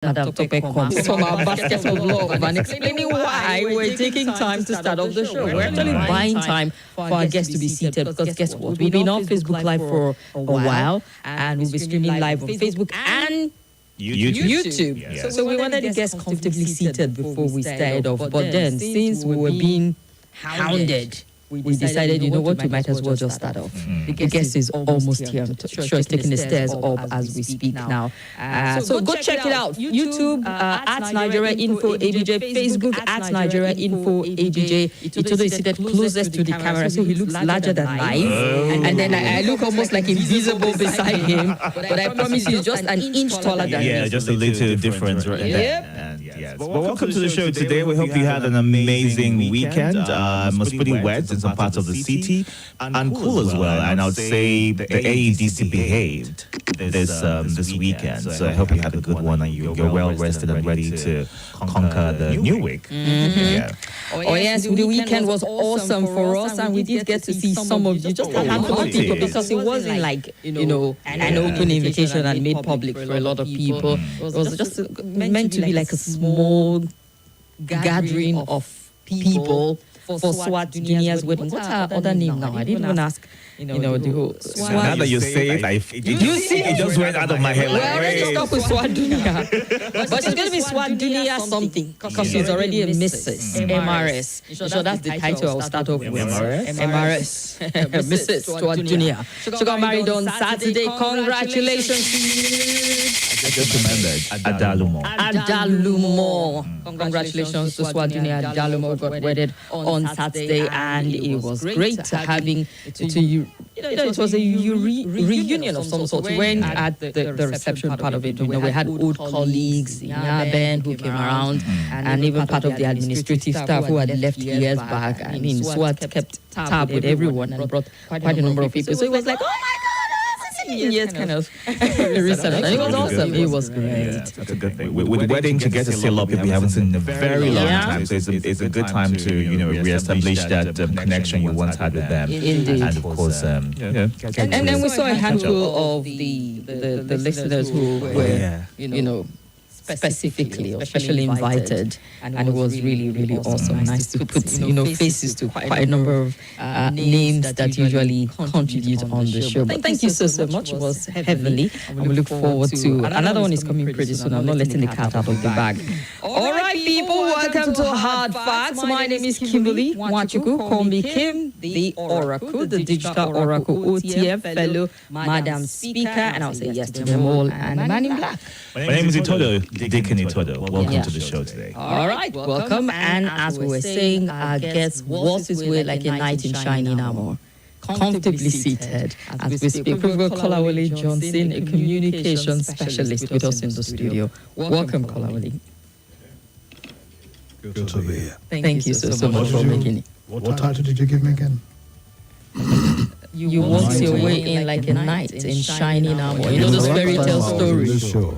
Madam Tope comes from our basket of love and explaining why we're taking time to start off the show. We're actually buying time for our guests to be seated because guess what? We've been on Facebook Live for a while and we'll be streaming live on Facebook and YouTube. Yeah. So we wanted the guests comfortably seated before we started off. But then, since we were being hounded, we decided, you know what, we might as well just start off. The guest is almost here. I'm sure he's taking the stairs up as we speak now. So go check it out. YouTube, at Nigeria Info ABJ. Facebook, at Nigeria Info ABJ. Itodo is seated closest to the camera, so he looks larger than life. And then I look almost like invisible beside him. But I promise you, just an inch taller than me. Yeah, just a little difference right there. Yes. But welcome to the show today. We hope you had an amazing weekend. It was pretty wet in some parts of the city and cool as well. And I would say the AEDC behaved this weekend. So I hope you had a good one and you're well rested and ready to conquer the new week. Yeah. Oh yes, the weekend was awesome for us, and we did get to see some of you, just a handful of people, because it wasn't like, you know, an open invitation and made public for a lot of people. It was just meant to be like a small gathering of people for Swat Junior's wedding. What's her other name now? I didn't even ask. You know, the whole so now that you say it, it just went out of my head. Well, let's just stop with Swat Junior. But she's going to be Swat Junior something, because she's already a Mrs. MRS. So that's the title I'll start off with. MRS. Mrs. Swat Junior. She got married on Saturday. Congratulations. I just remembered Adalumo. Congratulations to Swat Junior. Adalumo got wedded on Saturday, and it was great having to it was a reunion of some sort. When at the reception part of it, we had old colleagues, Ben, who came around, and even part of the administrative staff who had left years back. I mean, SWAT kept tab with everyone and brought quite a number of people. So it was like, oh my God! Yes, kind of reception. It was awesome. It was great. Yeah, that's a good thing. With weddings, you get to see a lot of people you haven't seen in a very long time. So it's a good time to reestablish that connection you once had with them. Indeed. And of course, and then we saw a handful of the listeners who were specifically or specially invited, and it was really awesome. Nice to put faces to quite a number of names that usually contribute on the show. But thank you so much. It was heavenly, and we look forward to another one is coming pretty soon. I'm not letting the cat out of the bag. All right, people, welcome to Hard Facts. My name is Kimberly Wachuku. Call me Kim, the Oracle, the Digital Oracle OTF fellow, Madam Speaker, and I'll say yes to them all, and the man in black. My name is Itodo, Deacon Itodo. Welcome to the show today. All right, welcome. And as we were saying, our guest was his way like a knight in shining armor, comfortably seated as we speak. We've got Kolawole Johnson, a communication specialist, with us in the studio. Welcome, Kolawole. Good to be here. Thank you so much for making it. What title did you give me again? You walked your way in like a knight in shining armor. You know the fairy tale story.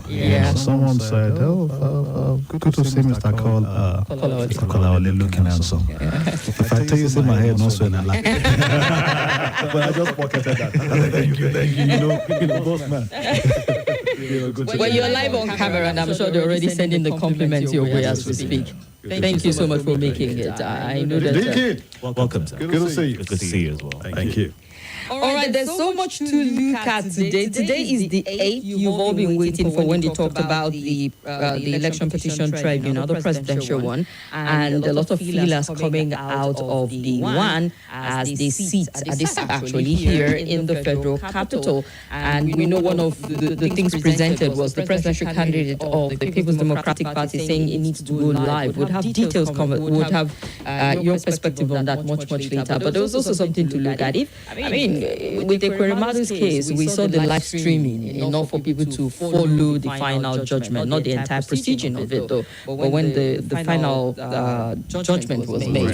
Yeah. Someone said, good to see Mr. Kolawole looking handsome. If I tell you, see my head, not so in a laugh. But I just pocketed that. Thank you. You know, boss man. Well, you're live on camera, and I'm sure they're already sending the compliments your way as we speak. Thank you so much for making it. I know that. Welcome, sir. Good to see you. Good to see you as well. Thank you. All right, there's so much to look at today. Today is the 8th. You've all been waiting for when they talked about the election petition tribunal, the presidential one, and a lot of feelers coming out of the one as they sit actually here in the federal capital. And we know one of the things presented was the presidential candidate of the People's Democratic Party saying it needs to go live. We'd have details coming. We'd have your perspective on that much later. But there was also something to look at. With the Kwerimadu's case, we saw the live streaming enough for people to follow the final judgment, not the entire proceeding of it though. But when the final judgment was made,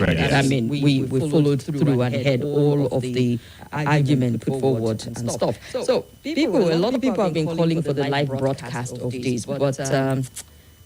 we followed through and heard all of the argument put forward and stuff. So a lot of people have been calling for the live broadcast of this, but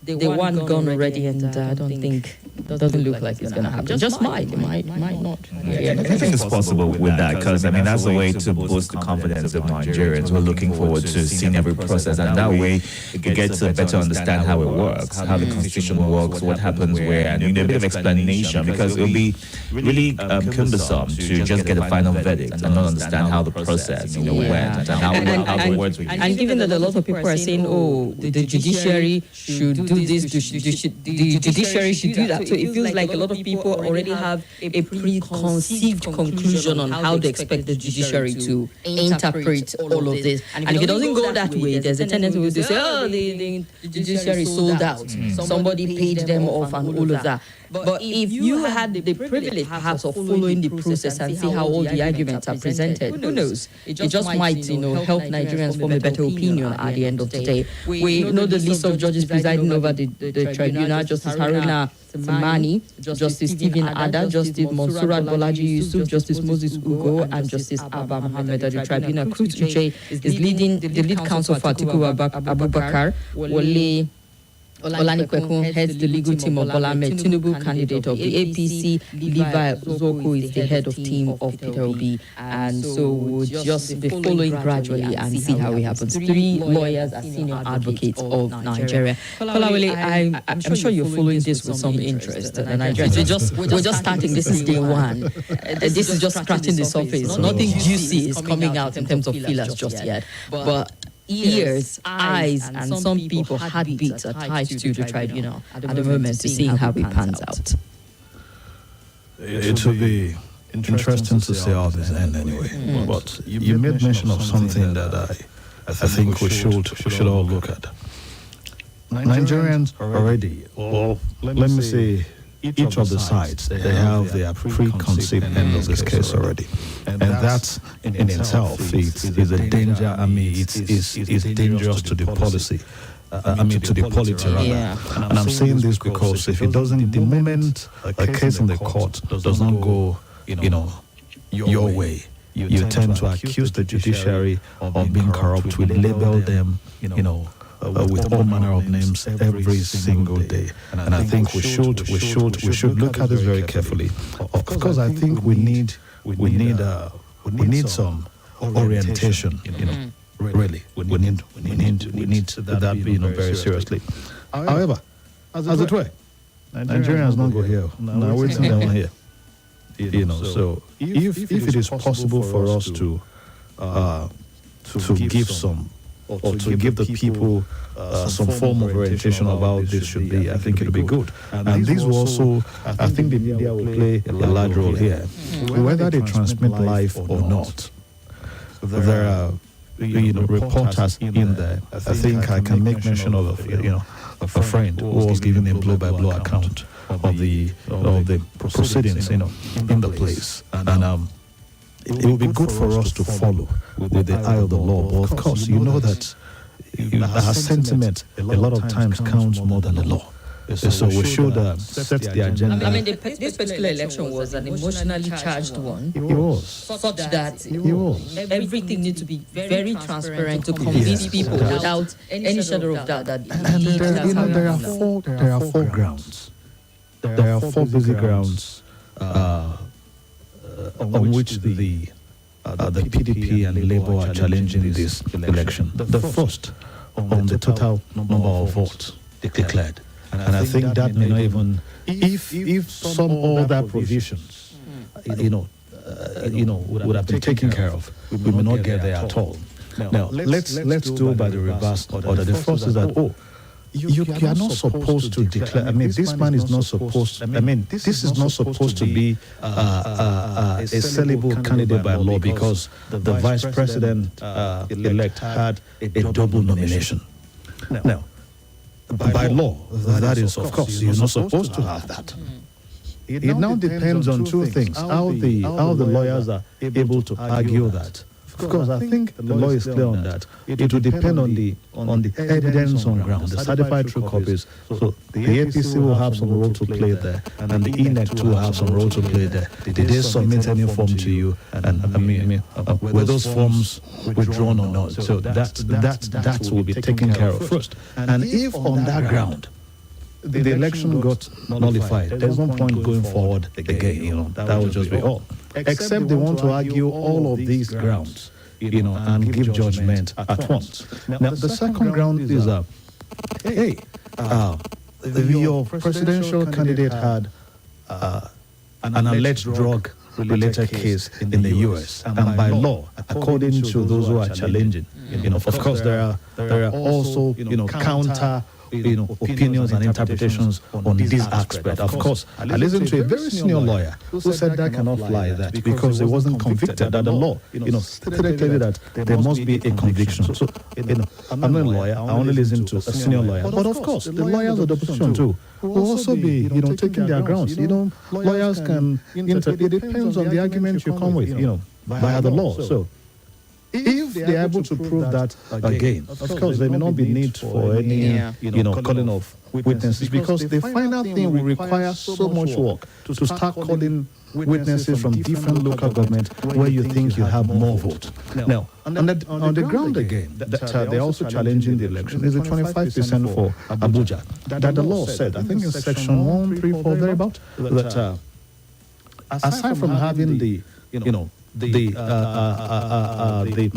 they want gone already, and I don't think it doesn't look like it's going to happen. Just might not. Yeah, I think it's possible with that, because I mean that's a way to boost the confidence of Nigerians. We're looking forward to seeing every process, and that way we get to better understand how it works, how the constitution works, what happens where, and a bit of explanation, because it'll be really cumbersome to just get a final verdict and not understand how the process went and how the words were used. And given that a lot of people are saying, oh, the judiciary should do this, the judiciary should do that. So it feels like a lot of people already have a preconceived conclusion on how they expect the judiciary to interpret all of this. And if it doesn't go that way, there's a tendency to say, oh, the judiciary sold out. Somebody paid them off and all of that. But if you had the privilege, perhaps, of following the process and see how all the arguments are presented, who knows? It just might, help Nigerians form a better opinion at the end of the day. We know the list of judges presiding over the tribunal: Justice Haruna Simani, Justice Stephen Ada, Justice Monsurat Bolaji Yusuf, Justice Moses Ugo, and Justice Abba Mohammed at the tribunal. Cruz Uche is leading the lead counsel for Atiku Abubakar. Wole Olanikwekun heads the legal team of Bola Ahmed Tinubu, candidate of the APC. Levi Zoko is the head of team of Peter Obi. And so we'll just be following gradually and see how it happens. 3 lawyers are senior advocates of Nigeria. Kolawole, I'm sure you're following this with some interest. Nigerians, we're just starting. This is day one. This is just scratching the surface. Nothing juicy is coming out in terms of feelers just yet. But ears, eyes, and some people heartbeats are tied to the tribunal at the moment to seeing how it pans out. It will be interesting to see how this ends anyway. But you made mention of something that I think we should all look at. Nigerians already, or let me say, each of the sides, they have their preconceived end of this case already. And that in itself is a danger. I mean, it's dangerous to the policy. To the polity rather. Yeah. And I'm saying this because if it doesn't, the moment a case in the court does not go, your way, you tend to accuse the judiciary of being corrupt. We label them, with all manner of names every single day. And I think we should look at this very carefully. Of course, I think we need some orientation. Really, we need that being very seriously. However, as it were, Nigerians don't go here. Now waiting down here. So if it is possible for us to give some, or to give the people some form of orientation of how this should be, I think it'll be good. And this will also, I think the media will play a large role here. Whether they transmit live or not, there are reporters in there. I think I can make mention of a friend who was giving a blow-by-blow account of the proceedings in the place. And it will be good for us to follow with the eye of the law. But of course, that our sentiment a lot of times counts more than the law. So we should set the agenda. I mean, this particular election was an emotionally charged one. It was. Such that everything needs to be very transparent to convince people without any shadow of doubt that indeed that's how there are 4 grounds. There are 4 basic grounds on which the PDP and Labour are challenging this election. The first, on the total number of votes declared. And I think that may not even, if some other provisions, would have been taken care of, we may not get there at all. Now, let's do by the reverse order. The first is that, you are not supposed to declare. I mean, this man is not supposed. This is not supposed to be a sellable candidate by law, because the vice president elect had a double nomination. Now, by law, that is, of course, you're not supposed to have that. It now depends on 2 things: how the lawyers are able to argue that. Of course, I think the law is clear on that. It will depend on the evidence on ground, the certified true copies. So the APC will have some role to play there, and the INEC too will have some role to play there. Did they submit any form to you? And were those forms withdrawn or not? So that will be taken care of first. And if on that ground the election got nullified, there's no point going forward again. That would just be all. Except they want to argue all of these grounds, and give judgment at once. Now, the second ground is, your presidential candidate had an alleged drug-related case in the U.S. and by law, according to those who are challenging, of course there are also counter opinions and interpretations on this aspect. Of course, I listened to a very senior lawyer who said that cannot fly, that because he wasn't convicted, that the law, stated clearly that there must be a conviction. So, I'm not a lawyer, I only listen to a senior lawyer. But of course, the lawyers of the opposition too will also be, taking their grounds. Lawyers can, it depends on the argument you come with, via the law. So, if they are able to prove that again, of course, there may not be need for any, calling of witnesses, because the final thing will require so much work to start calling witnesses from different local governments where you think you have more votes. Now, on the ground again, that they're also challenging the election is the 25% for Abuja. That the law said, I think in section 134 thereabout, that aside from having the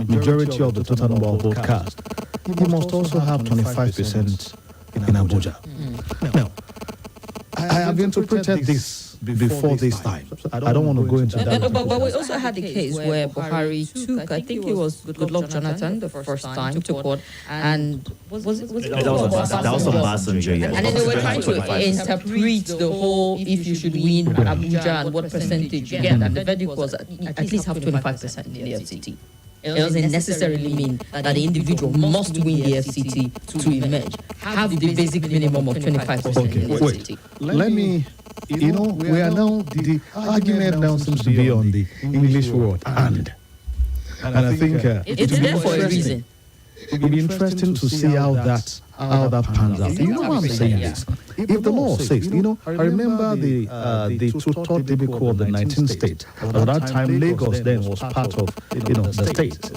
majority of the total number of votes cast, you must also have 25% in Abuja. Now, I have interpreted this before this time. I don't want to go into that. But we also had a case where Buhari took, I think it was Goodluck Jonathan, the first time to court, and was it? That was a messenger, yes. And then they were trying to interpret the whole, if you should win Abuja and what percentage you get, and the verdict was at least have 25% in the FCT. It doesn't necessarily mean that the individual must win the FCT to emerge. Have the basic minimum of 25% in the FCT. Let me, we are now, the argument now seems to be on the English word and I think it's there for a reason. It will be interesting to see how that pans out. You know why I'm saying this? If the law says, I remember the two-third debacle of the 19th state. At that time, Lagos then was part of, the state,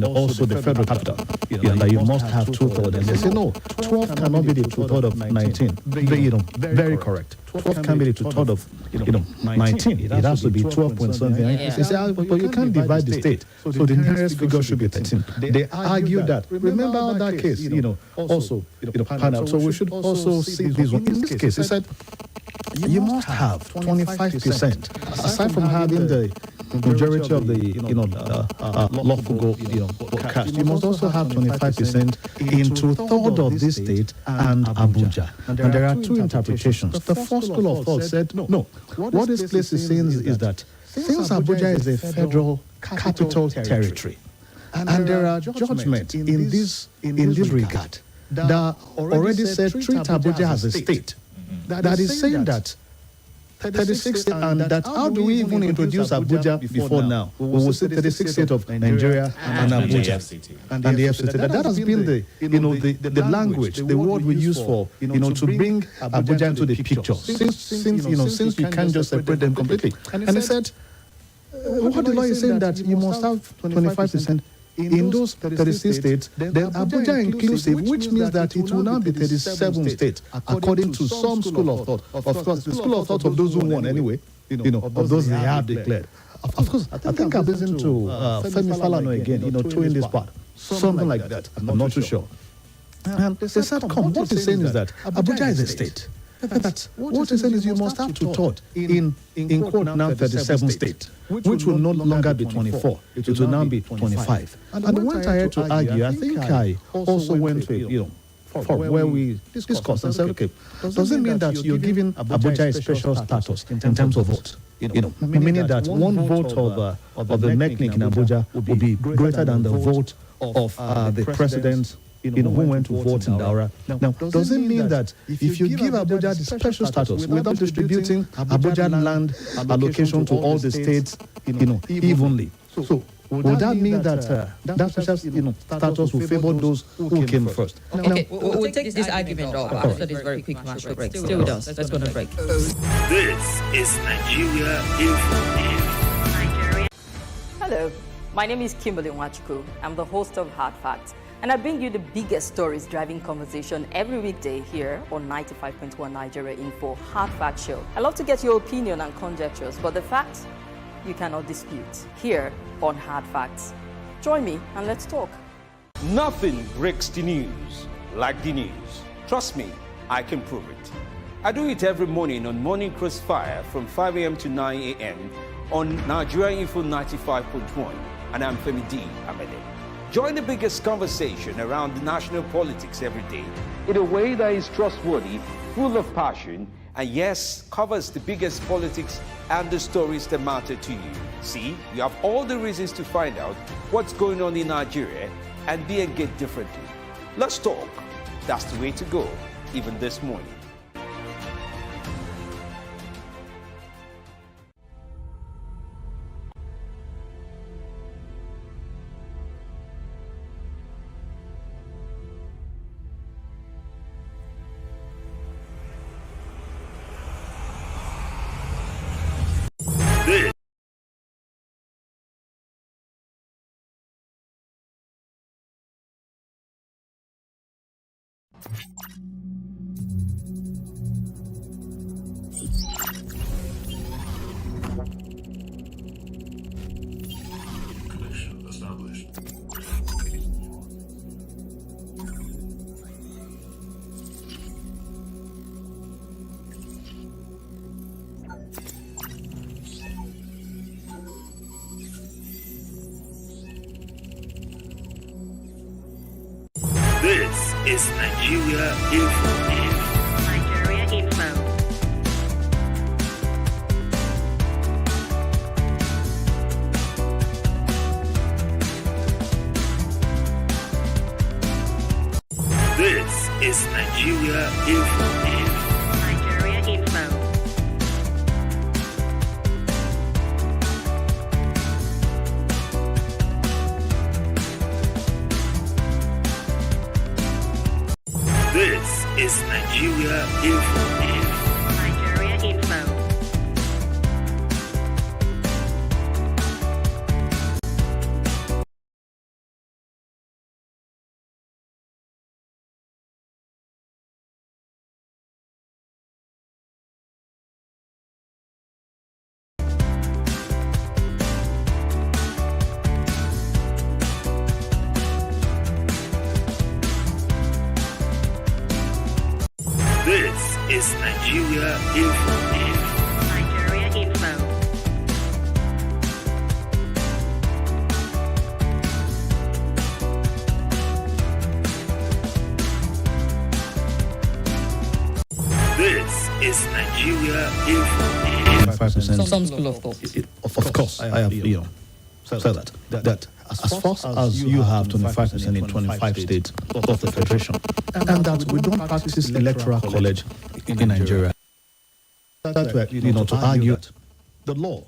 also the federal capital. That you must have two-thirds. And they say, no, 12 cannot be the two-third of 19. Very correct. 12 can be the two-third of 19. It has to be 12 point something. They say, but you can't divide the state. So the nearest figure should be 13. They argue that. Remember that case, also, pan out. So we should also see this one. In this case, he said, you must have 25%, aside from having the majority of the lawful cast. You must also have 25% in two-thirds of this state and Abuja. And there are two interpretations. The first school of thought said, no. What this place is saying is that since Abuja is a federal capital territory, and there are judgments in this regard that already said treat Abuja as a state. That is saying that 36 and that how do we even introduce Abuja before now? We will say 36 states of Nigeria and Abuja and the FCT. That has been the language, the word we use for to bring Abuja into the picture. Since you can't just separate them completely. And they said, what the law is saying that you must have 25%. In those 36 states, then Abuja inclusive, which means that it will now be 37 states, according to some school of thought. Of course, the school of thought of those who won anyway, of those they have declared. Of course, I think I've listened to Femi Falana again, towing this part. Something like that. I'm not too sure. And they said, come, what he's saying is that Abuja is a state. That what he's saying is you must have to thought in quote now 37 states, which will no longer be 24. It will now be 25. And when I had to argue, I think I also went to for where we discussed and said, okay, does it mean that you're giving Abuja a special status in terms of votes? Meaning that one vote of the mechanic in Abuja will be greater than the vote of the president who went to vote in Daura. Now, does it mean that if you give Abuja the special status without distributing Abuja land allocation to all the states, evenly? So, would that mean that that special status will favor those who came first? Okay, we'll take this argument off after this very quick commercial break. Stay with us. Let's go to break. This is Nigeria Info. Hello, my name is Kimberly. I'm the host of Hard Facts. And I bring you the biggest stories driving conversation every weekday here on 95.1 Nigeria Info Hard Fact Show. I love to get your opinion and conjectures, but the facts you cannot dispute here on Hard Facts. Join me and let's talk. Nothing breaks the news like the news. Trust me, I can prove it. I do it every morning on Morning Crossfire from 5 a.m. to 9 a.m. on Nigeria Info 95.1, and I'm Femi D. Amede. Join the biggest conversation around the national politics every day in a way that is trustworthy, full of passion, and yes, covers the biggest politics and the stories that matter to you. See, you have all the reasons to find out what's going on in Nigeria and be engaged differently. Let's talk. That's the way to go, even this morning. Connection established. This is Nigeria Info. Nigeria Info. This is Nigeria Info. Nigeria Info. This is Nigeria Info. Nigeria Info. This is Nigeria Info. Nigeria Info. This is Nigeria Info. 5%. Some school of thought. Of course, I have, said that as far as you have 25% in 25 states of the Federation, and that we don't practice electoral college in Nigeria, that to argue the law,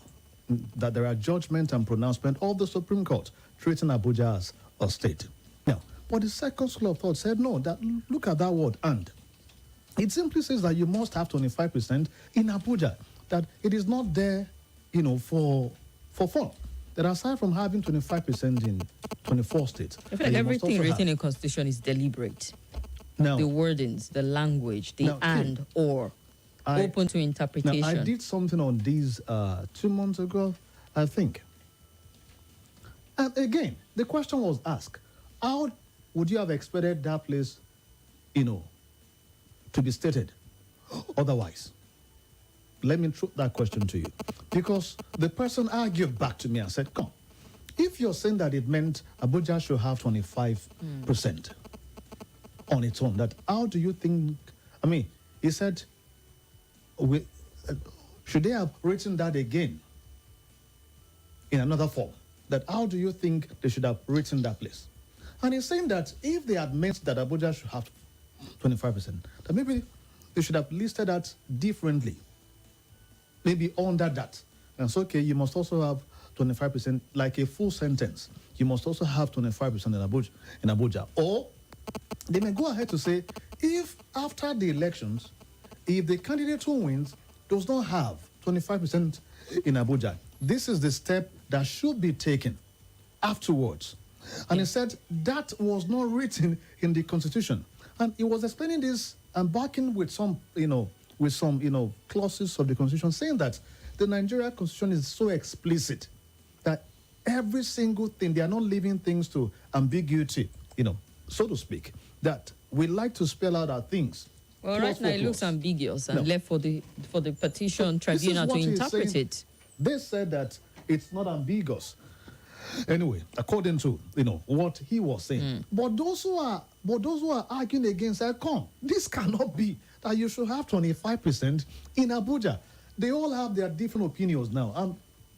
that there are judgment and pronouncement of the Supreme Court treating Abuja as a state. Now, but the second school of thought said, no, that look at that word, and. It simply says that you must have 25% in Abuja, that it is not there, for fun. That aside from having 25% in 24 states, I feel like everything written in Constitution is deliberate. Now, The wordings, the language, the Now, and, or, open to interpretation. Now, I did something on these 2 months ago, I think. And again, the question was asked, how would you have expected that place, to be stated otherwise? Let me throw that question to you. Because the person argued back to me and said, come, if you're saying that it meant Abuja should have 25% on its own, that how do you think, he said, should they have written that again in another form? That how do you think they should have written that place? And he's saying that if they had meant that Abuja should have 25%, that maybe they should have listed that differently. Maybe under that. And so, okay, you must also have 25%, like a full sentence. You must also have 25% in Abuja. Or they may go ahead to say, if after the elections, if the candidate who wins does not have 25% in Abuja, this is the step that should be taken afterwards. And he said that was not written in the Constitution. And he was explaining this and backing with some, clauses of the Constitution, saying that the Nigeria Constitution is so explicit that every single thing, they are not leaving things to ambiguity, so to speak, that we like to spell out our things. Well, right now it looks ambiguous and left for the petition tribunal to interpret it. They said that it's not ambiguous. Anyway, according to what he was saying, but those who are arguing against that, this cannot be that you should have 25% in Abuja. They all have their different opinions now, and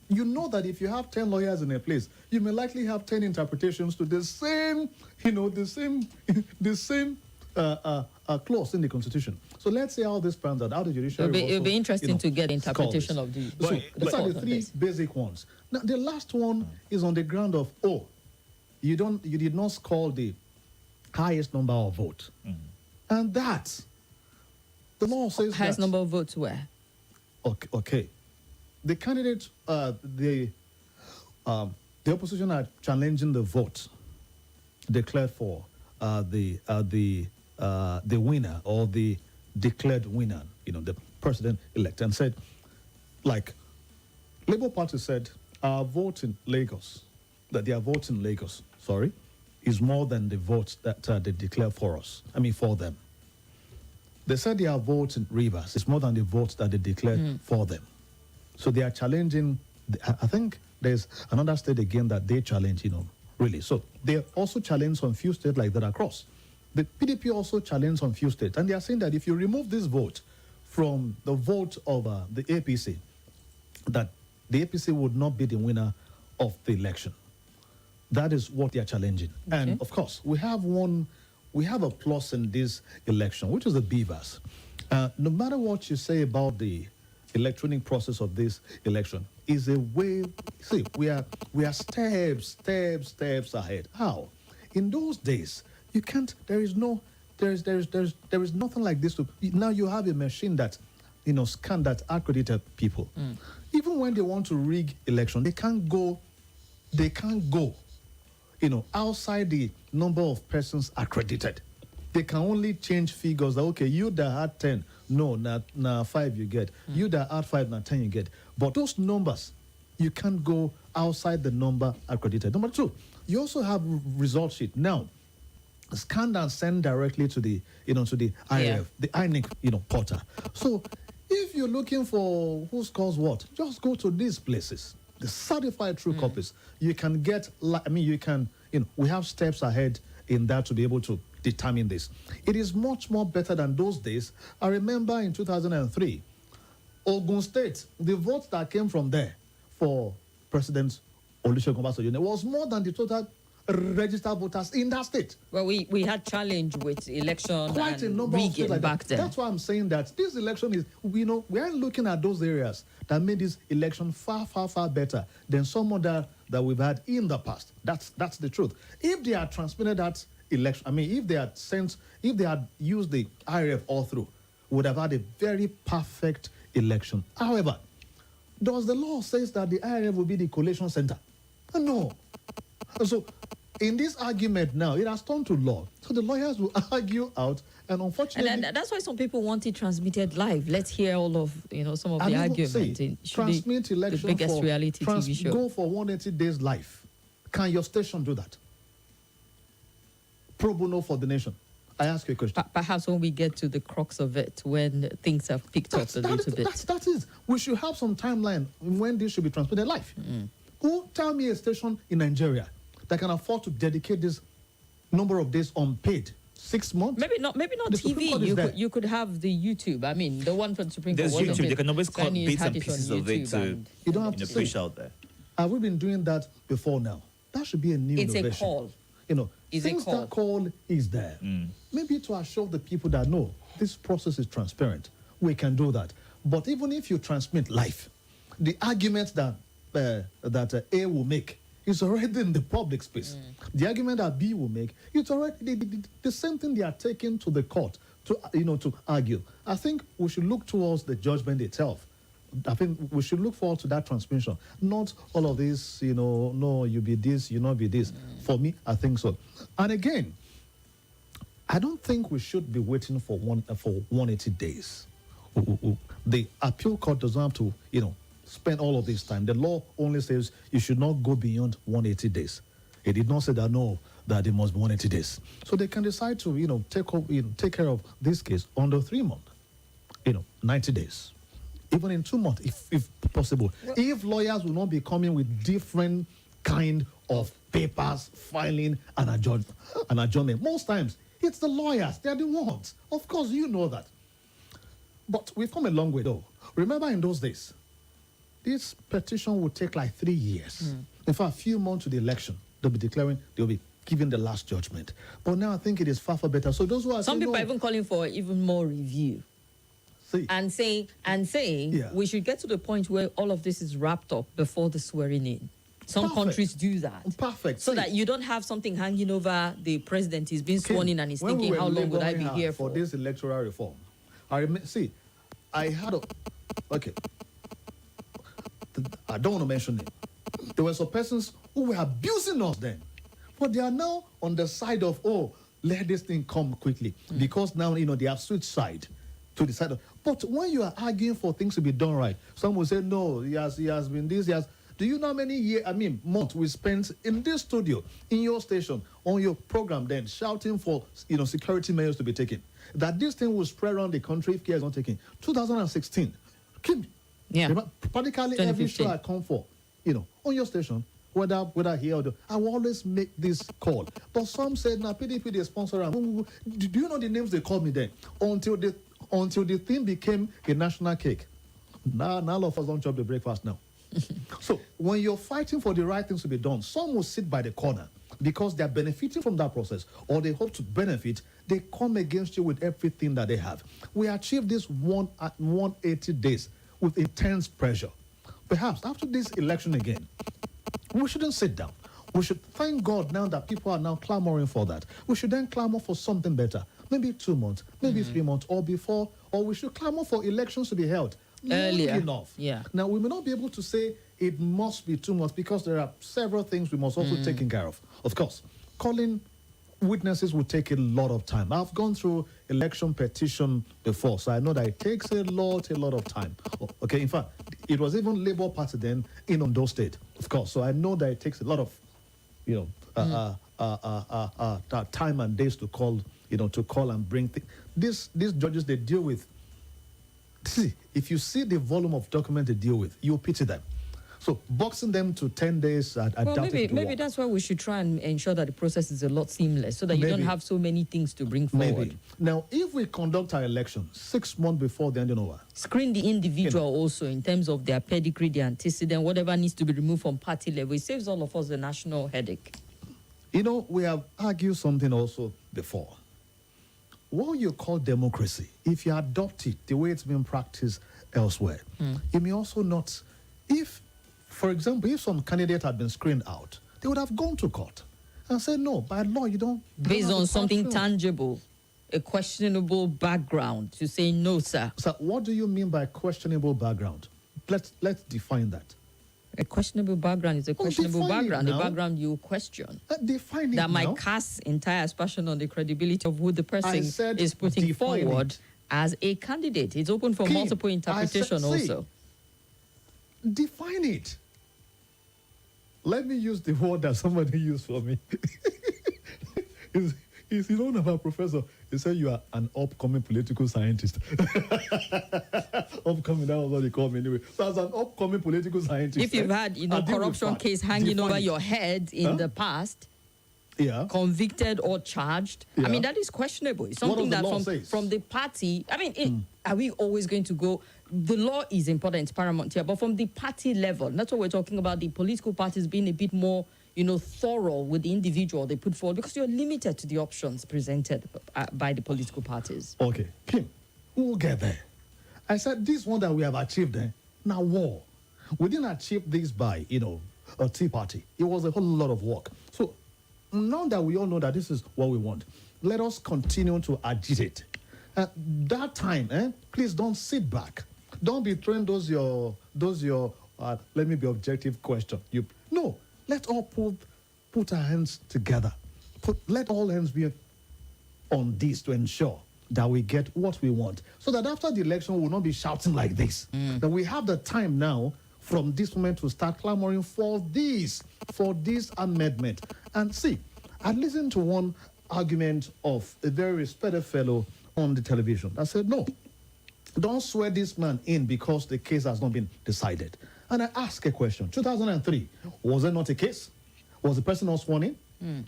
you know that if you have 10 lawyers in a place, you may likely have 10 interpretations to the same, the same clause in the Constitution. So let's see how this pans out. How the judiciary it'll be interesting to get interpretation of the. So these are the three basic ones. Now the last one is on the ground of you did not score the highest number of votes, and that the law says highest number of votes where. Okay. The candidate, the opposition are challenging the vote declared for the winner or the declared winner, the president-elect, and said, like, Labour Party said, our vote in Lagos, that their vote in Lagos, is more than the votes that they declare for us. For them. They said their vote in Rivers is more than the votes that they declared for them. So they are challenging, I think there's another state again that they challenge, really. So they also challenge some few states like that across. The PDP also challenged some few states. And they are saying that if you remove this vote from the vote of the APC, that the APC would not be the winner of the election. That is what they are challenging. Okay. And of course, we have a plus in this election, which is the beavers. No matter what you say about the electronic process of this election, is a way. See, we are steps ahead. How? In those days, you can't. There is nothing like this. Now you have a machine that, scan that accredited people. Even when they want to rig election, they can't go. Outside the number of persons accredited. They can only change figures. Okay, you that had 10, no, now 5 you get. You that had 5, now 10 you get. But those numbers, you can't go outside the number accredited. Number 2, you also have result sheet. Now, scan and send directly to the, to the IRF, the INEC, portal. So, if you're looking for who scores what, just go to these places. The certified true copies. You can get, we have steps ahead in that to be able to determine this. It is much more better than those days. I remember in 2003, Ogun State, the votes that came from there for President Olusegun Obasanjo was more than the total registered voters in that state. Well, we had challenge with election quite and a number rigging of like back then. That's why I'm saying that this election is, we are looking at those areas that made this election far, far, far better than some other that we've had in the past. That's the truth. If they had transmitted that election, if they had used the IRF all through, we would have had a very perfect election. However, does the law says that the IRF will be the collation center? No. So, in this argument now, it has turned to law. So the lawyers will argue out, and unfortunately... And that's why some people want it transmitted live. Let's hear all of, some of the arguments. Transmit election the biggest reality TV show. Go for 180 days live. Can your station do that? Pro bono for the nation. I ask you a question. Perhaps when we get to the crux of it, when things have picked up a little bit. That is. We should have some timeline when this should be transmitted live. Who tell me a station in Nigeria that can afford to dedicate this number of days unpaid? 6 months? Maybe not TV. You could have the YouTube. The one from the Supreme Court. There's YouTube. You can always cut bits and pieces of it to you don't have to push out there. Have we been doing that before now? That should be a new innovation. It's a call. Since that call is there, maybe to assure the people that no, this process is transparent. We can do that. But even if you transmit live, the argument that A will make is already in the public space. The argument that B will make, it's already the same thing they are taking to the court to argue. I think we should look towards the judgment itself. I think we should look forward to that transmission. Not all of this, no, you be this, you not be this. For me, I think so. And again, I don't think we should be waiting for 180 days. The appeal court doesn't have to, spend all of this time. The law only says you should not go beyond 180 days. It did not say that that it must be 180 days. So they can decide to, take care of this case under 3 months, 90 days, even in 2 months, if possible. Well, if lawyers will not be coming with different kind of papers, filing and adjournment. Most times, it's the lawyers. They're the ones. Of course, you know that. But we've come a long way, though. Remember in those days, this petition would take like 3 years. In fact, a few months to the election, they'll be giving the last judgment. But now I think it is far better. So those who are some people are even calling for even more review. And saying we should get to the point where all of this is wrapped up before the swearing in. Some countries do that. Perfect. So that you don't have something hanging over the president. He's been sworn in and he's thinking, how long would I be here for? This electoral reform. I had okay. I don't want to mention it. There were some persons who were abusing us then. But they are now on the side of, let this thing come quickly. Because now, they have switched side to the side of. But when you are arguing for things to be done right, some will say, no, he has been this, Do you know how many months we spent in this studio, in your station, on your program then, shouting for, security measures to be taken? That this thing will spread around the country if care is not taken. 2016. Practically every show I come for, on your station, whether here or there, I will always make this call. But some said, PDP, they sponsor. Do you know the names they called me then? Until the thing became a national cake. Now all of us don't chop the breakfast now. So when you're fighting for the right things to be done, some will sit by the corner because they're benefiting from that process or they hope to benefit. They come against you with everything that they have. We achieved this 180 days with intense pressure. Perhaps after this election again, we shouldn't sit down. We should thank God now that people are now clamoring for that. We should then clamor for something better. Maybe 2 months, maybe 3 months, or before, or we should clamor for elections to be held earlier enough. Yeah. Now, we may not be able to say it must be 2 months because there are several things we must also take care of. Of course, calling witnesses will take a lot of time. I've gone through election petition before, so I know that it takes a lot of time. Okay, in fact, it was even Labour Party then in Ondo State, of course. So I know that it takes a lot of, time and days to call, and bring things. These judges, they deal with. See, if you see the volume of document they deal with, you pity them. So boxing them to 10 days, I doubt it. Maybe that's why we should try and ensure that the process is a lot seamless, so that you don't have so many things to bring forward. Maybe. Now, if we conduct our election 6 months before the end of November, screen the individual also in terms of their pedigree, their antecedent, whatever needs to be removed from party level. It saves all of us a national headache. We have argued something also before. What you call democracy, if you adopt it the way it's been practiced elsewhere, it may also not. For example, if some candidate had been screened out, they would have gone to court and said, no, by law, you don't. Based on something tangible, a questionable background, to say no, sir. So what do you mean by questionable background? Let's define that. A questionable background is a questionable background. A background you question. Define it that might cast entire aspersion on the credibility of who the person is putting forward as a candidate. It's open for multiple interpretation also. Define it. Let me use the word that somebody used for me. Is one of our professor. He said you are an upcoming political scientist. Upcoming, that was what they called me anyway. So as an upcoming political scientist. If you've had corruption case hanging over your head in the past, convicted or charged, I mean, that is questionable. It's something that from the party, I mean, are we always going to go? The law is important, it's paramount here, but from the party level, that's what we're talking about, the political parties being a bit more, thorough with the individual they put forward, because you're limited to the options presented by the political parties. Okay, Kim, we'll get there. I said this one that we have achieved, now war. We didn't achieve this by, a Tea Party. It was a whole lot of work. So now that we all know that this is what we want, let us continue to agitate. At that time, please don't sit back. Don't be throwing those your let me be objective question. Let's all put our hands together. Let all hands be on this to ensure that we get what we want. So that after the election, we will not be shouting like this. That we have the time now from this moment to start clamoring for this amendment. And see, I listened to one argument of a very respected fellow on the television that said, no, don't swear this man in because the case has not been decided. And I asked a question. 2003, was there not a case? Was the person not sworn in?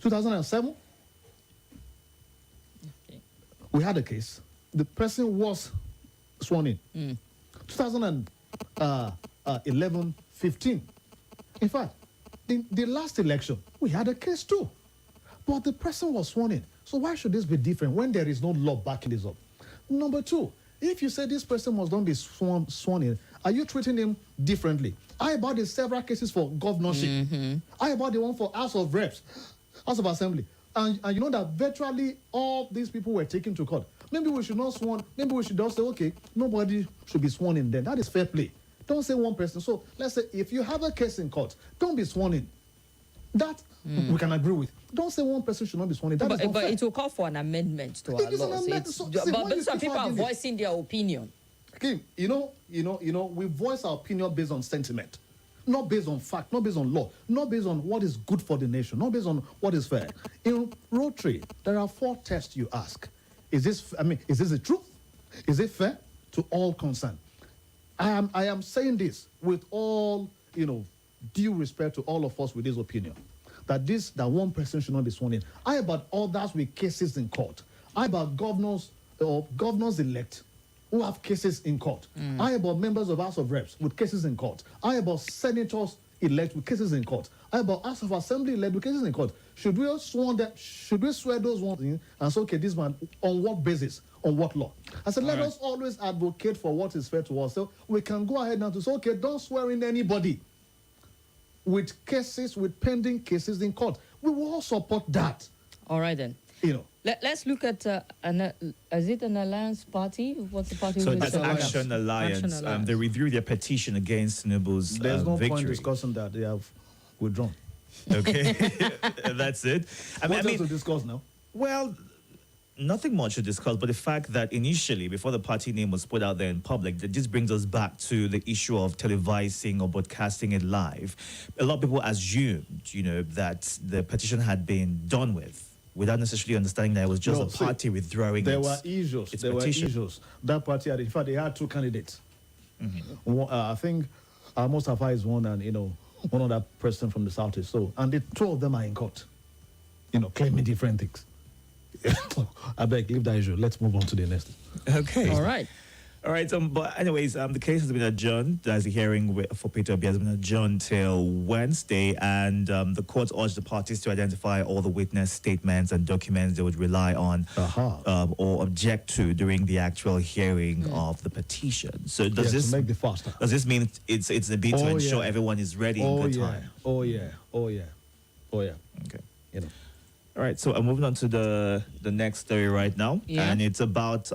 2007, we had a case. The person was sworn in. 2011, 15. In fact, in the last election, we had a case too. But the person was sworn in. So why should this be different when there is no law backing this up? Number two, if you say this person must not be sworn in, are you treating him differently? How about the several cases for governorship? How about the one for House of Reps, House of Assembly? And you know that virtually all these people were taken to court. Maybe we should not sworn. Maybe we should just say, okay, nobody should be sworn in then. That is fair play. Don't say one person. So let's say if you have a case in court, don't be sworn in. That we can agree with. Don't say one person should not be sworn in. That is not fair. It will call for an amendment to our laws. But some people are voicing their opinion. Okay, we voice our opinion based on sentiment. Not based on fact, not based on law, not based on what is good for the nation, not based on what is fair. In Rotary, there are 4 tests you ask. Is this the truth? Is it fair to all concerned? I am saying this with all, due respect to all of us with this opinion. That one person should not be sworn in. How about others with cases in court? How about governors or governors-elect who have cases in court? How about members of House of Reps with cases in court? How about senators elect with cases in court? How about House of Assembly elect with cases in court? Should we swear those ones in and say, okay, this man, on what basis? On what law? I said, let us always advocate for what is fair to us. So we can go ahead now to say, okay, don't swear in anybody with pending cases in court. We will all support that. All right, then. Let's look at, is it an alliance party? What's the party? So that's Action Alliance. They withdrew their petition against Tinubu's There's no victory. point discussing that. They have withdrawn. Okay, that's it. What else to discuss now? Well, nothing much to discuss, but the fact that initially, before the party name was put out there in public, that this brings us back to the issue of televising or broadcasting it live. A lot of people assumed, that the petition had been done with, without necessarily understanding that it was just a party withdrawing There were issues. That party in fact, they had 2 candidates. I think Mustafa is one, and one other person from the southeast. So, and the 2 of them are in court, claiming different things. I beg, leave that issue. Let's move on to the next. Okay. All right. But anyways, the case has been adjourned. As the hearing for Peter Obi has been adjourned till Wednesday, and the court urged the parties to identify all the witness statements and documents they would rely on or object to during the actual hearing of the petition. So does this make the faster? Does this mean it's a bit to ensure everyone is ready in good time? Oh yeah. Okay. All right. So I'm moving on to the next story right now, and it's about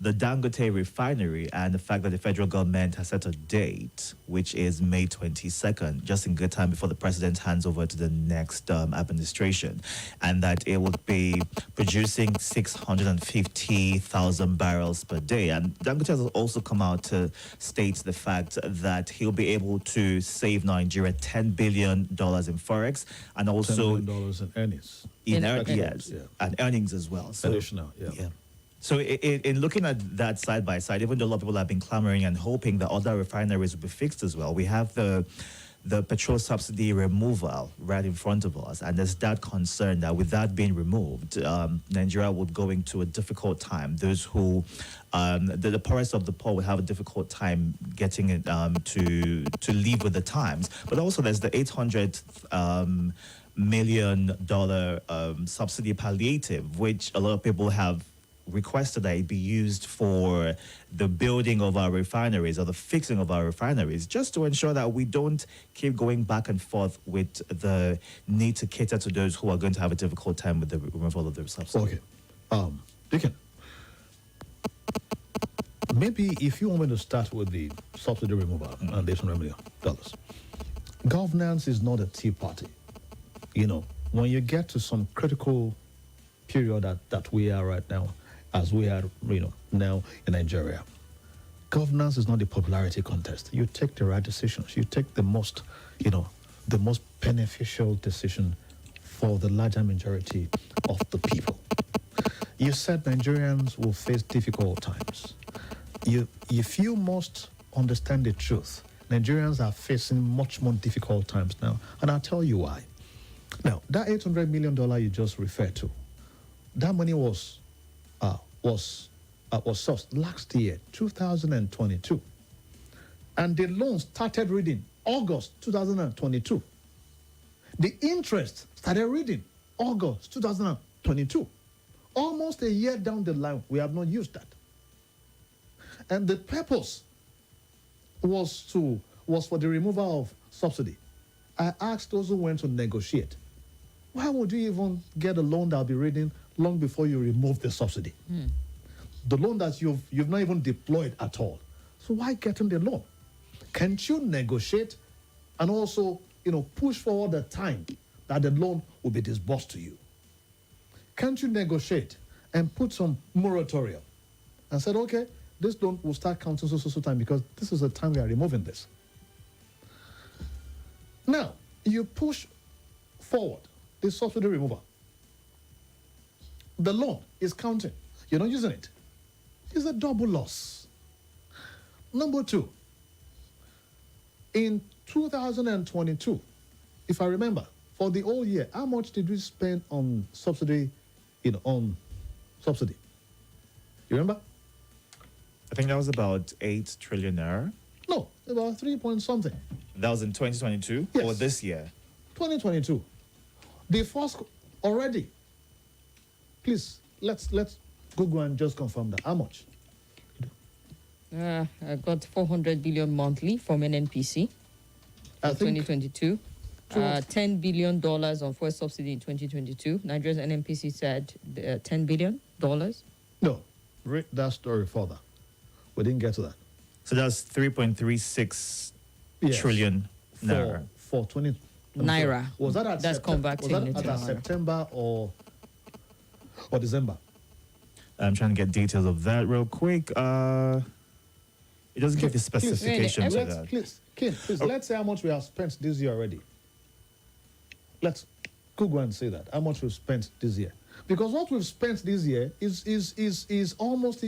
the Dangote Refinery and the fact that the federal government has set a date, which is May 22nd, just in good time before the president hands over to the next administration, and that it will be producing 650,000 barrels per day. And Dangote has also come out to state the fact that he'll be able to save Nigeria $10 billion in forex and also $10 billion in earnings. And earnings as well. So, additional, yeah. So in looking at that side by side, even though a lot of people have been clamoring and hoping that other refineries will be fixed as well, we have the petrol subsidy removal right in front of us. And there's that concern that with that being removed, Nigeria would go into a difficult time. Those who, the poorest of the poor will have a difficult time getting it to live with the times. But also there's the $800 million subsidy palliative, which a lot of people have requested that it be used for the building of our refineries or the fixing of our refineries, just to ensure that we don't keep going back and forth with the need to cater to those who are going to have a difficult time with the removal of the subsidy. Okay. Deacon, maybe if you want me to start with the subsidy removal and the $800 million, governance is not a tea party. When you get to some critical period that we are right now, as we are, now in Nigeria, governance is not a popularity contest. You take the right decisions. You take the most beneficial decision for the larger majority of the people. You said Nigerians will face difficult times. If you must understand the truth, Nigerians are facing much more difficult times now, and I'll tell you why. Now, that $800 million you just referred to, that money was sourced last year, 2022, and the loan started reading August 2022. The interest started reading August 2022. Almost a year down the line, we have not used that. And the purpose was for the removal of subsidy. I asked those who went to negotiate, why would you even get a loan that will be reading long before you remove the subsidy? The loan that you've not even deployed at all. So why getting the loan? Can't you negotiate and also, push forward the time that the loan will be disbursed to you? Can't you negotiate and put some moratorium and said, okay, this loan will start counting so time because this is the time we are removing this. Now, you push forward the subsidy removal. The loan is counting. You're not using it. It's a double loss. Number two, in 2022, if I remember, for the whole year, how much did we spend on subsidy, on subsidy? You remember? I think that was about 8 trillion naira. No, about 3 point something. That was in 2022 Yes. or this year? 2022. The first already. Please, let's Google and just confirm that. How much? I got 400 billion monthly from NNPC I in think 2022. $10 billion on fuel subsidy in 2022. Nigeria's NNPC said $10 billion. no. Read that story further. We didn't get to that. So that's 3.36 Yes. trillion naira. For 20 Naira. Was that at That's converting was that into at naira. September or December? I'm trying to get details of that real quick. It doesn't give the specifications of that. Please, let's say how much we have spent this year already. Let's Google and say that how much we've spent this year, because what we've spent this year is almost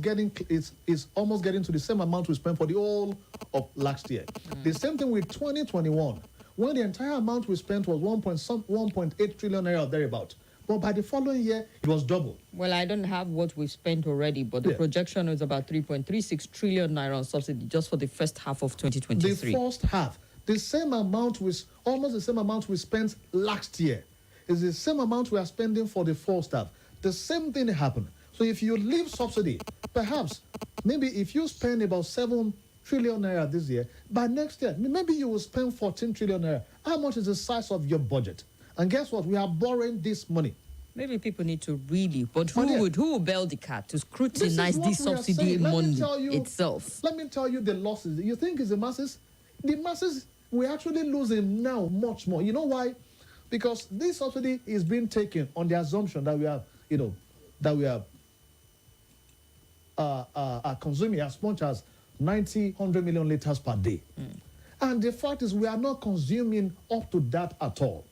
getting to the same amount we spent for the whole of last year. The same thing with 2021, when the entire amount we spent was 1.8 trillion naira or thereabout. But by the following year, it was double. Well, I don't have what we've spent already, but the Yeah. projection is about 3.36 trillion naira on subsidy just for the first half of 2023. The first half, almost the same amount we spent last year, is the same amount we are spending for the first half. The same thing happened. So if you leave subsidy, perhaps, maybe if you spend about 7 trillion naira this year, by next year, maybe you will spend 14 trillion naira. How much is the size of your budget? And guess what? We are borrowing this money. Maybe people need to really, but Oh, yeah. who will bail the cat to scrutinize what this we are subsidy saying. money itself? Let me tell you the losses. You think it's the masses? The masses, we're actually losing now much more. You know why? Because this subsidy is being taken on the assumption that we are consuming as much as 100 million liters per day. And the fact is we are not consuming up to that at all.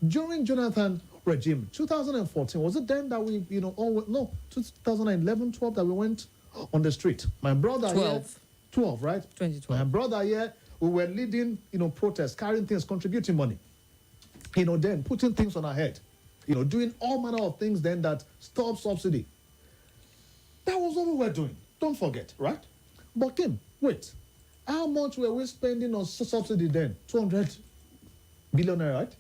During Jonathan regime, 2014, was it then that we, 2011, 12 that we went on the street? My brother 12, right? 2012. My brother here, we were leading, protests, carrying things, contributing money. Then putting things on our head. Doing all manner of things then that stop subsidy. That was what we were doing. Don't forget, right? But Kim, wait. How much were we spending on subsidy then? 200 billion, right?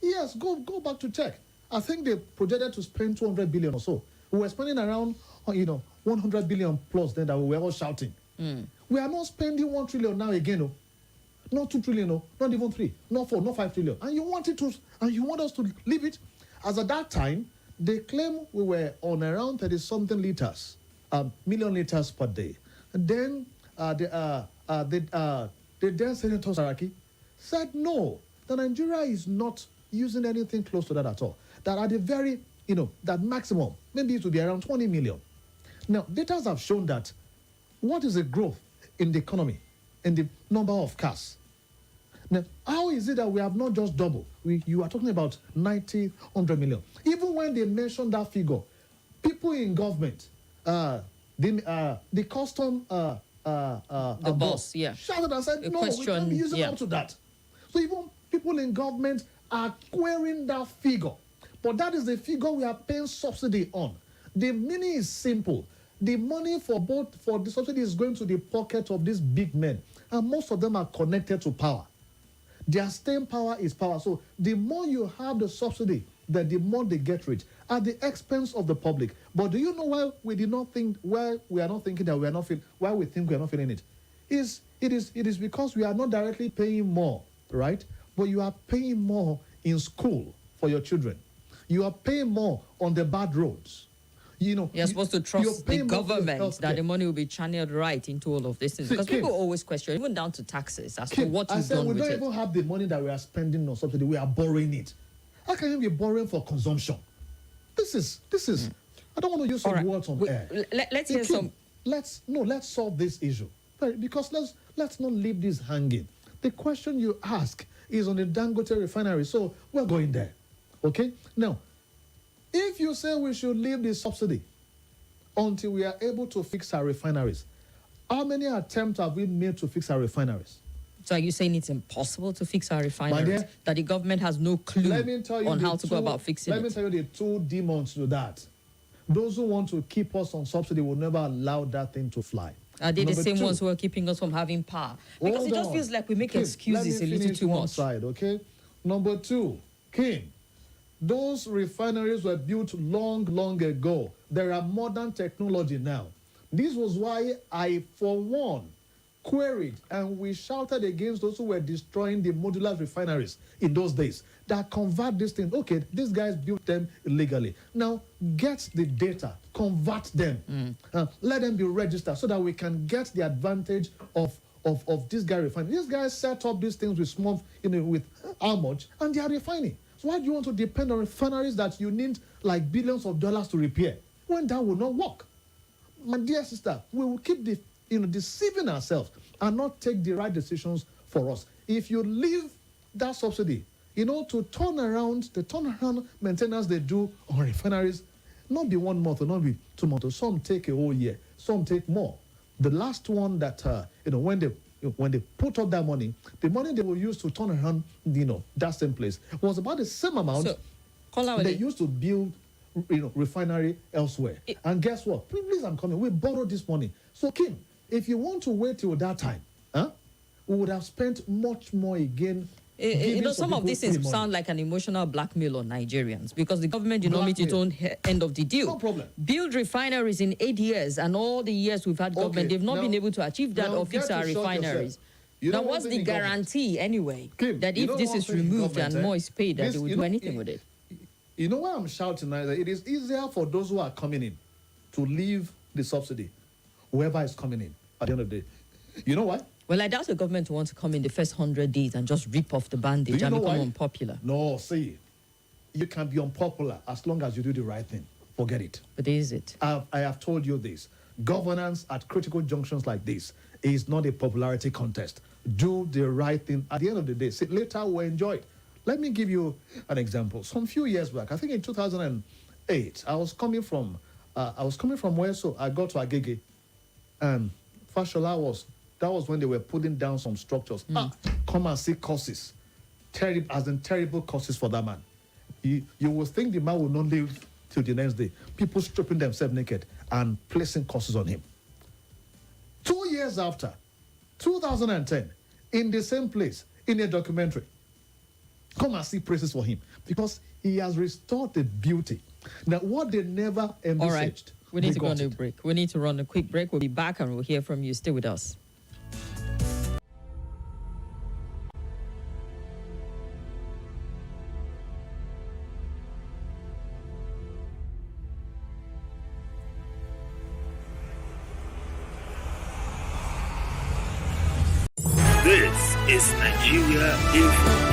Yes, go back to check. I think they projected to spend 200 billion or so. We were spending around, 100 billion plus then that we were all shouting. We are not spending 1 trillion now again, not 2 trillion, not even 3, not 4, not 5 trillion. And you want us to leave it? As at that time, they claim we were on around 30-something liters million liters per day. And then the then Senator Saraki said no, that Nigeria is not using anything close to that at all. That at the very, that maximum, maybe it will be around 20 million. Now, data have shown that what is the growth in the economy, in the number of cars? Now, how is it that we have not just doubled? You are talking about 90, 100 million. Even when they mentioned that figure, people in government, the custom the boss, yeah, shouted and said, no, we can't be using up to that. So even people in government are querying that figure. But that is the figure we are paying subsidy on. The meaning is simple. The money for the subsidy is going to the pocket of these big men. And most of them are connected to power. Their staying power is power. So the more you have the subsidy, the more they get rich at the expense of the public. But do you know why we did not think, why we are not thinking that we are not feeling, why we think we are not feeling it? It is because we are not directly paying more, right? But you are paying more in school for your children. You are paying more on the bad roads. You're supposed to trust the government that the money will be channeled right into all of this. Because people always question, even down to taxes, as to what you've done with it. We don't even have the money that we are spending on subsidy. We are borrowing it. How can you be borrowing for consumption? This is. I don't want to use some words on air. Let's hear some. Let's solve this issue. Because let's not leave this hanging. The question you ask is on the Dangote Refinery. So we're going there. Okay? Now, if you say we should leave the subsidy until we are able to fix our refineries, how many attempts have we made to fix our refineries? So are you saying it's impossible to fix our refineries? That the government has no clue on how to go about fixing it? Let me tell you the two demons to that. Those who want to keep us on subsidy will never allow that thing to fly. Are they the same ones who are keeping us from having power? Because it just feels like we make excuses a little too much. Side, okay? Number two, King. Those refineries were built long ago. There are modern technology now. This was why I, for one, queried and we shouted against those who were destroying the modular refineries in those days that convert these things. Okay, these guys built them illegally. Now, get the data, convert them, let them be registered so that we can get the advantage of this guy refining. These guys set up these things with small, with how much, and they are refining. So why do you want to depend on refineries that you need like billions of dollars to repair when that will not work? My dear sister, we will keep deceiving ourselves and not take the right decisions for us. If you leave that subsidy, to turn around, the turnaround maintenance they do on refineries, not be 1 month or not be 2 months. Some take a whole year, some take more. The last one that when they put up that money, the money they will use to turn around, that same place was about the same amount they used to build, refinery elsewhere. And guess what? Please, I'm coming. We borrowed this money. So, Kim, if you want to wait till that time, we would have spent much more again. Some of these things sound like an emotional blackmail on Nigerians because the government did not meet its own end of the deal. No problem. Build refineries in 8 years, and all the years we've had government, they've not been able to achieve that or fix our refineries. Now, what's the guarantee anyway that if this is removed and more is paid, that they will do anything with it? You know why I'm shouting now? That it is easier for those who are coming in to leave the subsidy, whoever is coming in at the end of the day. You know why? Well, I doubt the government wants to come in the first 100 days and just rip off the bandage and become unpopular. No, see, you can be unpopular as long as you do the right thing. Forget it. But is it? I have told you this. Governance at critical junctions like this is not a popularity contest. Do the right thing. At the end of the day, see, later we'll enjoy it. Let me give you an example. Some few years back, I think in 2008, I was coming from where, so I got to Agege, and Fashola that was when they were putting down some structures. Come and see causes. Terrible causes for that man. You will think the man will not live till the next day. People stripping themselves naked and placing causes on him. 2 years after, 2010, in the same place, in a documentary, come and see praises for him because he has restored the beauty. Now, what they never envisaged. All right, we need to go on a break. We need to run a quick break. We'll be back and we'll hear from you. Stay with us. This is Nigeria Info.